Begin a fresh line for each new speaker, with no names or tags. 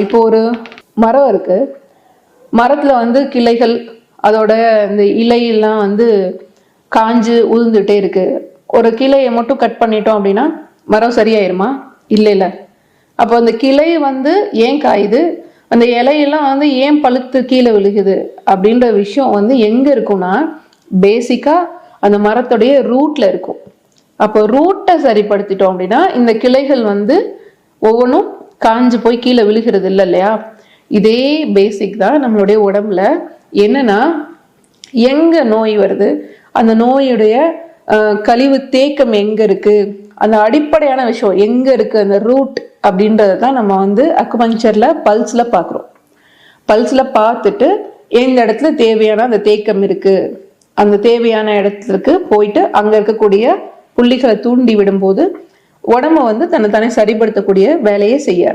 இப்போ ஒரு மரம் இருக்கு, மரத்துல வந்து கிளைகள் அதோட இந்த இலையெல்லாம் வந்து காஞ்சு உதிர்ந்துட்டே இருக்கு. ஒரு கிளையை மட்டும் கட் பண்ணிட்டோம் அப்படின்னா மரம் சரியாயிருமா? இல்லை இல்லை. அப்போ அந்த கிளை வந்து ஏன் காயுது, அந்த இலையெல்லாம் வந்து ஏன் பழுத்து கீழே விழுகுது அப்படின்ற விஷயம் வந்து எங்க இருக்கும்னா பேசிக்கா அந்த மரத்துடைய ரூட்ல இருக்கும். அப்போ ரூட்டை சரிப்படுத்திட்டோம் அப்படின்னா இந்த கிளைகள் வந்து ஒவ்வொன்றும் காஞ்சு போய் கீழே விழுகிறது இல்லை இல்லையா? இதே பேசிக் தான் நம்மளுடைய உடம்புல. என்னன்னா எங்க நோய் வருது, அந்த நோயுடைய கழிவு தேக்கம் எங்க இருக்கு, அந்த அடிப்படையான விஷயம் எங்க இருக்கு, அந்த ரூட் அப்படின்றத தான் நம்ம வந்து அக்குபஞ்சர்ல பல்ஸ்ல பார்க்குறோம். பல்ஸ்ல பார்த்துட்டு எந்த இடத்துல தேவையான அந்த தேக்கம் இருக்கு, அந்த தேவையான இடத்துக்கு போயிட்டு அங்க இருக்கக்கூடிய புள்ளிகளை தூண்டி விடும்போது உடம்பு வந்து தன்னை தானே சரிப்படுத்தக்கூடிய வேலையை செய்ய